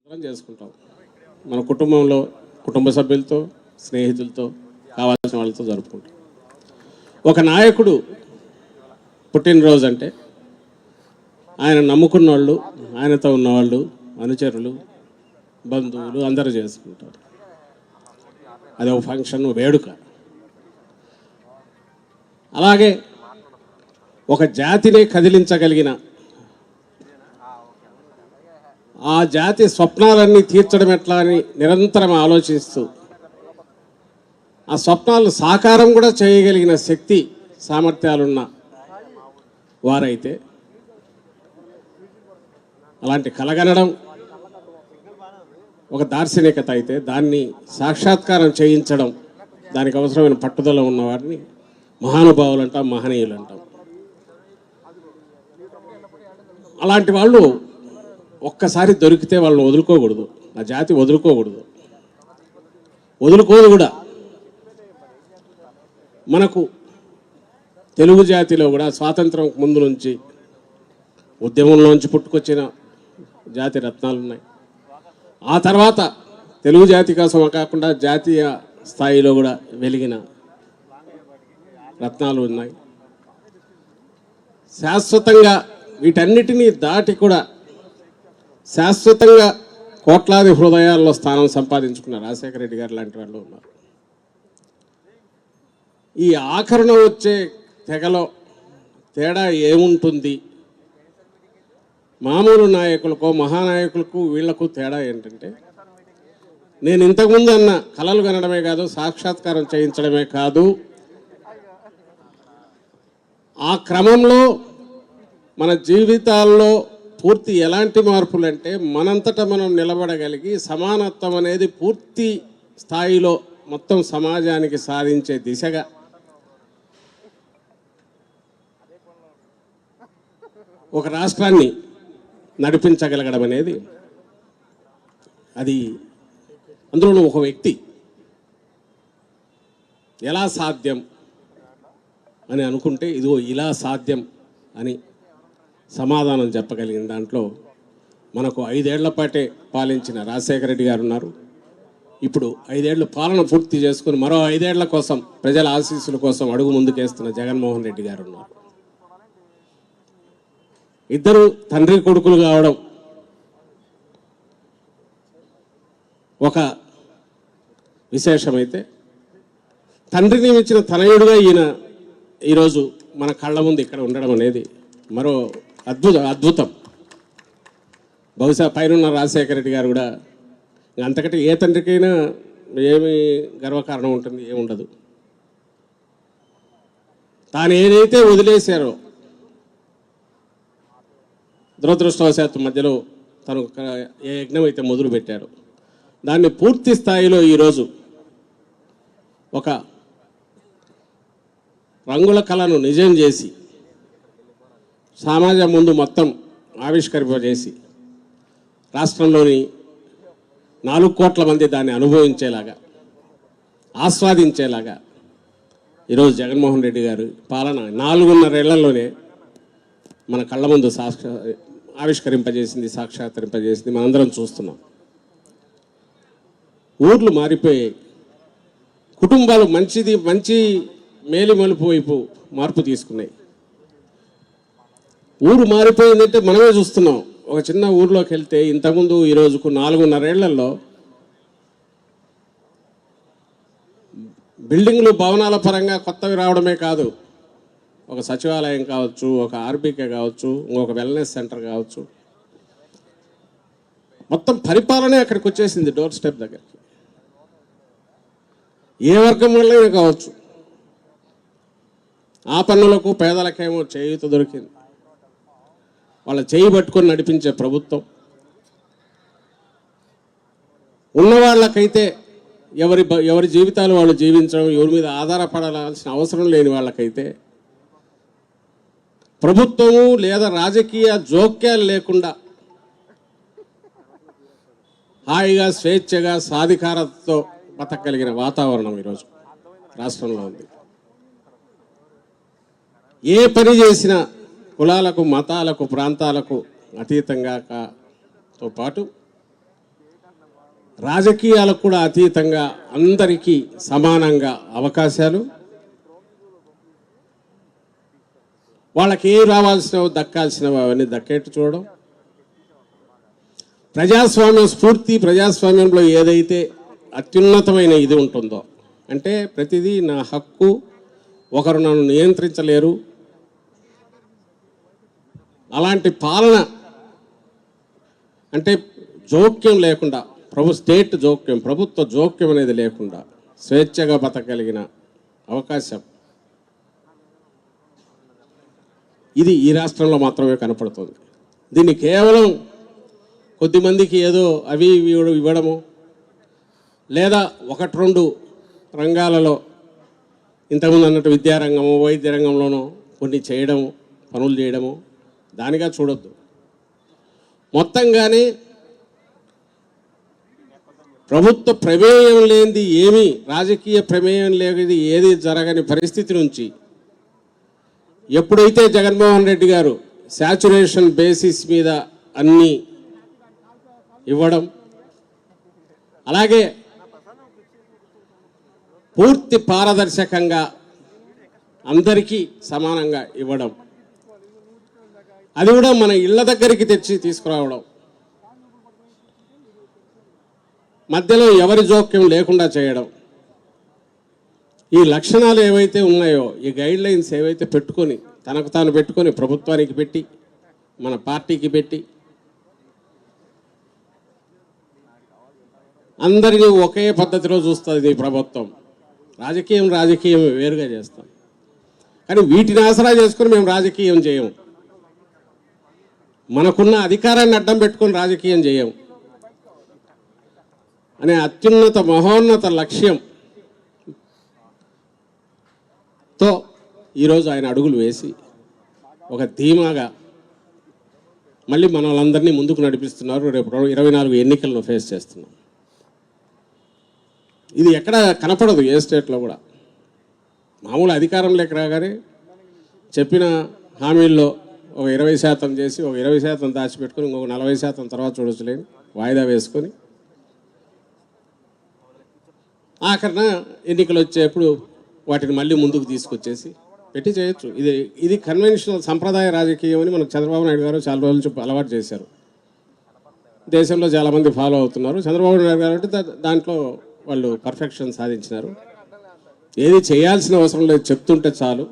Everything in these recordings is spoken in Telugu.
చేసుకుంటాం మన కుటుంబంలో కుటుంబ సభ్యులతో స్నేహితులతో కావాల్సిన వాళ్ళతో జరుపుకుంటాం. ఒక నాయకుడు పుట్టినరోజు అంటే ఆయన నమ్ముకున్న వాళ్ళు, ఆయనతో ఉన్నవాళ్ళు, అనుచరులు, బంధువులు అందరూ చేసుకుంటారు. అది ఒక ఫంక్షన్, వేడుక. అలాగే ఒక జాతిని కదిలించగలిగిన, ఆ జాతి స్వప్నాలన్నీ తీర్చడం ఎట్లా అని నిరంతరం ఆలోచిస్తూ ఆ స్వప్నాలు సాకారం కూడా చేయగలిగిన శక్తి సామర్థ్యాలున్న వారైతే, అలాంటి కలగనడం ఒక దార్శనికత అయితే, దాన్ని సాక్షాత్కారం చేయించడం, దానికి అవసరమైన పట్టుదల ఉన్నవారిని మహానుభావులు అంటాం, మహనీయులు అంటాం. అలాంటి వాళ్ళు ఒక్కసారి దొరికితే వాళ్ళని వదులుకోకూడదు, ఆ జాతి వదులుకోకూడదు, వదులుకోదు కూడా. మనకు తెలుగు జాతిలో కూడా స్వాతంత్రం ముందు నుంచి ఉద్యమంలోంచి పుట్టుకొచ్చిన జాతి రత్నాలు ఉన్నాయి. ఆ తర్వాత తెలుగు జాతి కోసం కాకుండా జాతీయ స్థాయిలో కూడా వెలిగిన రత్నాలు ఉన్నాయి. శాశ్వతంగా వీటన్నిటినీ దాటి కూడా శాశ్వతంగా కోట్లాది హృదయాల్లో స్థానం సంపాదించుకున్న రాజశేఖర రెడ్డి గారు లాంటి వాళ్ళు ఉన్నారు. ఈ ఆఖరణ వచ్చే తెగలో తేడా ఏముంటుంది? మామూలు నాయకులకో మహానాయకులకు వీళ్లకు తేడా ఏంటంటే, నేను ఇంతకుముందు అన్న కలలు కనడమే కాదు, సాక్షాత్కారం చేయించడమే కాదు, ఆ క్రమంలో మన జీవితాల్లో పూర్తి ఎలాంటి మార్పులు అంటే, మనంతటా మనం నిలబడగలిగి సమానత్వం అనేది పూర్తి స్థాయిలో మొత్తం సమాజానికి సాధించే దిశగా ఒక రాష్ట్రాన్ని నడిపించగలగడం అనేది, అది అందులో ఒక వ్యక్తి ఎలా సాధ్యం అని అనుకుంటే, ఇదిగో ఇలా సాధ్యం అని సమాధానం చెప్పగలిగిన దాంట్లో మనకు 5 ఏళ్ల పాటే పాలించిన రాజశేఖర రెడ్డి గారు ఉన్నారు. ఇప్పుడు 5 ఏళ్ళు పాలన పూర్తి చేసుకుని మరో 5 ఏళ్ల కోసం ప్రజల ఆశీస్సుల కోసం అడుగు ముందుకేస్తున్న జగన్మోహన్ రెడ్డి గారు ఉన్నారు. ఇద్దరు తండ్రి కొడుకులు కావడం ఒక విశేషమైతే, తండ్రిని మించిన తనయుడుగా ఈయన ఈరోజు మన కళ్ళ ముందు ఇక్కడ ఉండడం అనేది మరో అద్భుతం. బహుశా పైన రాజశేఖర రెడ్డి గారు కూడా అంతకంటే ఏ తండ్రికైనా ఏమి గర్వకారణం ఉంటుంది? ఏముండదు. తాను ఏదైతే వదిలేశారో, దురదృష్టవశాత్తు మధ్యలో తను ఏ యజ్ఞం అయితే మొదలు పెట్టారో దాన్ని పూర్తి స్థాయిలో ఈరోజు ఒక రంగుల కళను నిజం చేసి సమాజం ముందు మొత్తం ఆవిష్కరింపజేసి రాష్ట్రంలోని 4 కోట్ల మంది దాన్ని అనుభవించేలాగా, ఆస్వాదించేలాగా ఈరోజు జగన్మోహన్ రెడ్డి గారు పాలన 4.5 ఏళ్లలోనే మన కళ్ళ ముందు ఆవిష్కరింపజేసింది, సాక్షాత్కరింపజేసింది. మనందరం చూస్తున్నాం. ఊర్లు మారిపోయాయి, కుటుంబాలు మంచి మేలిమలుపు వైపు మార్పు తీసుకున్నాయి. ఊరు మారిపోయిందంటే మనమే చూస్తున్నాం. ఒక చిన్న ఊర్లోకి వెళ్తే ఇంతకుముందు ఈ రోజుకు 4.5 ఏళ్లలో బిల్డింగ్లు భవనాల పరంగా కొత్తవి రావడమే కాదు, ఒక సచివాలయం కావచ్చు, ఒక ఆర్బీకే కావచ్చు, ఇంకొక వెల్నెస్ సెంటర్ కావచ్చు, మొత్తం పరిపాలనే అక్కడికి వచ్చేసింది, డోర్ స్టెప్ దగ్గరికి. ఏ వర్గం వల్లైనా కావచ్చు, ఆ పన్నులకు పేదలకేమో చేయూత దొరికింది. వాళ్ళ చేయి పట్టుకొని నడిపించే ప్రభుత్వం. ఉన్నవాళ్ళకైతే ఎవరి జీవితాలు వాళ్ళు జీవించడం, ఎవరి మీద ఆధారపడాల్సిన అవసరం లేని వాళ్ళకైతే ప్రభుత్వము లేదా రాజకీయ జోక్యాలు లేకుండా హాయిగా స్వేచ్ఛగా సాధికారతతో బతకగలిగిన వాతావరణం ఈరోజు రాష్ట్రంలో ఉంది. ఏ పని చేసినా కులాలకు, మతాలకు, ప్రాంతాలకు అతీతంగా తో పాటు రాజకీయాలకు కూడా అతీతంగా అందరికీ సమానంగా అవకాశాలు, వాళ్ళకి ఏం రావాల్సినవి దక్కాల్సినవి అవన్నీ దక్కేట్టు చూడడం, ప్రజాస్వామ్యం స్ఫూర్తి, ప్రజాస్వామ్యంలో ఏదైతే అత్యున్నతమైన ఇది ఉంటుందో అంటే ప్రతిదీ నా హక్కు, ఒకరు నన్ను నియంత్రించలేరు, అలాంటి పాలన అంటే జోక్యం లేకుండా స్టేట్ జోక్యం, ప్రభుత్వ జోక్యం అనేది లేకుండా స్వేచ్ఛగా బతకగలిగిన అవకాశం ఇది ఈ రాష్ట్రంలో మాత్రమే కనపడుతుంది. దీన్ని కేవలం కొద్దిమందికి ఏదో అవి ఇవ్వడము లేదా ఒకటి రెండు రంగాలలో ఇంతకుముందు అన్నట్టు విద్యారంగము, వైద్య రంగంలోనూ కొన్ని చేయడము, పనులు చేయడము దానిగా చూడొద్దు. మొత్తంగానే ప్రభుత్వ ప్రమేయం లేనిది ఏమీ, రాజకీయ ప్రమేయం లేనిది ఏది జరగని పరిస్థితి నుంచి ఎప్పుడైతే జగన్మోహన్ రెడ్డి గారు శాచురేషన్ బేసిస్ మీద అన్నీ ఇవ్వడం, అలాగే పూర్తి పారదర్శకంగా అందరికీ సమానంగా ఇవ్వడం, అది కూడా మన ఇళ్ళ దగ్గరికి తెచ్చి తీసుకురావడం, మధ్యలో ఎవరి జోక్యం లేకుండా చేయడం, ఈ లక్షణాలు ఏవైతే ఉన్నాయో, ఈ గైడ్ లైన్స్ ఏవైతే పెట్టుకొని తనకు తాను పెట్టుకొని ప్రభుత్వానికి పెట్టి మన పార్టీకి పెట్టి అందరినీ ఒకే పద్ధతిలో చూస్తుంది ఈ ప్రభుత్వం. రాజకీయం వేరుగా చేస్తాం, కానీ వీటిని ఆసరా చేసుకొని మేము రాజకీయం చేయము. మనకున్న అధికారాన్ని అడ్డం పెట్టుకొని రాజకీయం చేయము అనే అత్యున్నత మహోన్నత లక్ష్యంతో ఈరోజు ఆయన అడుగులు వేసి ఒక ధీమాగా మళ్ళీ మనలందరినీ ముందుకు నడిపిస్తున్నారు. రేపు 24 ఎన్నికలను ఫేస్ చేస్తున్నాం. ఇది ఎక్కడ కనపడదు ఏ స్టేట్లో కూడా. మామూలు అధికారంలోకి రాగానే చెప్పిన హామీల్లో ఒక 20% చేసి ఒక 20% దాచిపెట్టుకొని ఇంకొక 40% తర్వాత చూడొచ్చులేని వాయిదా వేసుకొని ఆఖరణ ఎన్నికలు వచ్చేప్పుడు వాటిని మళ్ళీ ముందుకు తీసుకొచ్చేసి పెట్టి చేయొచ్చు. ఇది కన్వెన్షనల్ సంప్రదాయ రాజకీయం అని మనకు చంద్రబాబు నాయుడు గారు చాలా రోజుల నుంచి అలవాటు చేశారు. దేశంలో చాలామంది ఫాలో అవుతున్నారు. చంద్రబాబు నాయుడు గారు అంటే దాంట్లో వాళ్ళు పర్ఫెక్షన్ సాధించినారు. ఏది చేయాల్సిన అవసరం లేదు, చెప్తుంటే చాలు,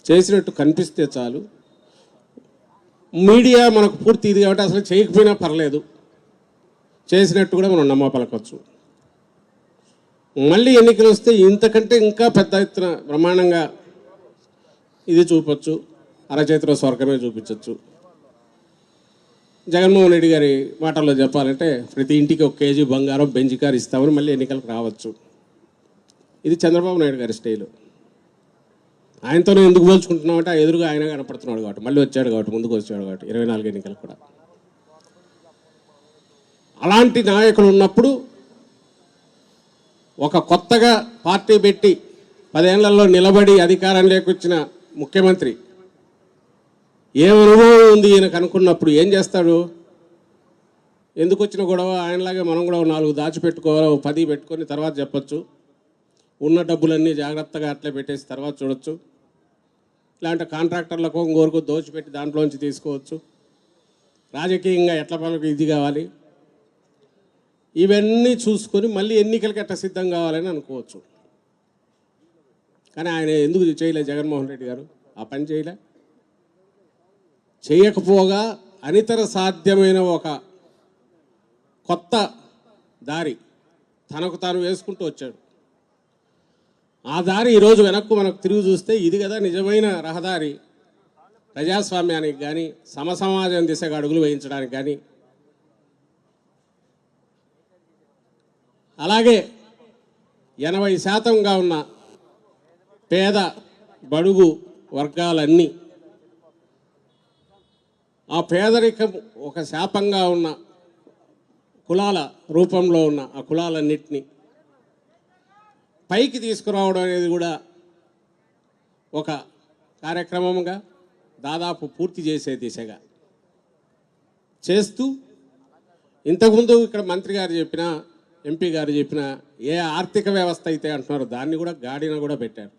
చేసినట్టు కనిపిస్తే చాలు. మీడియా మనకు పూర్తి ఇది కాబట్టి అసలు చేయకపోయినా పర్లేదు, చేసినట్టు కూడా మనం నమ్మపలకొచ్చు. మళ్ళీ ఎన్నికలు వస్తే ఇంతకంటే ఇంకా పెద్ద ఎత్తున బ్రహ్మాండంగా ఇది చూపొచ్చు, అరచేతిలో స్వర్గమే చూపించవచ్చు. జగన్మోహన్ రెడ్డి గారి మాటల్లో చెప్పాలంటే ప్రతి ఇంటికి 1 కేజీ బంగారం బెంజ్ కారు ఇస్తామని మళ్ళీ ఎన్నికలకు రావచ్చు. ఇది చంద్రబాబు నాయుడు గారి స్టైలు. ఆయనతోనే ఎందుకు పోల్చుకుంటున్నామంటే ఆ ఎదురుగా ఆయన కనపడుతున్నాడు కాబట్టి, మళ్ళీ వచ్చాడు కాబట్టి, ముందుకు వచ్చాడు కాబట్టి 24 ఎన్నికలు కూడా. అలాంటి నాయకులు ఉన్నప్పుడు ఒక కొత్తగా పార్టీ పెట్టి 10 ఏళ్లలో నిలబడి అధికారం లేకొచ్చిన ముఖ్యమంత్రి ఏం అనుభవం ఉంది ఈయనకు అనుకున్నప్పుడు ఏం చేస్తాడు? ఎందుకు వచ్చిన గొడవ? ఆయనలాగే మనం కూడా 4 దాచిపెట్టుకోవాలి, 10 పెట్టుకొని తర్వాత చెప్పచ్చు. ఉన్న డబ్బులన్నీ జాగ్రత్తగా అట్లే పెట్టేసి తర్వాత చూడొచ్చు. ఇలాంటి కాంట్రాక్టర్లకు ఇంకోరకు దోచిపెట్టి దాంట్లోంచి తీసుకోవచ్చు. రాజకీయంగా ఎట్ల పనులకు ఇది కావాలి, ఇవన్నీ చూసుకొని మళ్ళీ ఎన్నికలకి ఎట్లా సిద్ధం కావాలని అనుకోవచ్చు. కానీ ఆయన ఎందుకు చేయలే? జగన్మోహన్ రెడ్డి గారు ఆ పని చేయకపోగా అనితర సాధ్యమైన ఒక కొత్త దారి తనకు తాను వేసుకుంటూ వచ్చాడు. ఆ దారి ఈరోజు వెనక్కు మనకు తిరిగి చూస్తే ఇది కదా నిజమైన రహదారి. ప్రజాస్వామ్యానికి కానీ సమసమాజం దిశగా అడుగులు వేయించడానికి కానీ, అలాగే 80%గా ఉన్న పేద బడుగు వర్గాలన్నీ, ఆ పేదరికం ఒక శాపంగా ఉన్న కులాల రూపంలో ఉన్న ఆ కులాలన్నింటినీ పైకి తీసుకురావడం అనేది కూడా ఒక కార్యక్రమంగా దాదాపు పూర్తి చేసే దిశగా చేస్తూ, ఇంతకుముందు ఇక్కడ మంత్రి గారు చెప్పిన ఎంపీ గారు చెప్పిన ఏ ఆర్థిక వ్యవస్థ అయితే అంటున్నారో దాన్ని కూడా గాడిన కూడా పెట్టారు.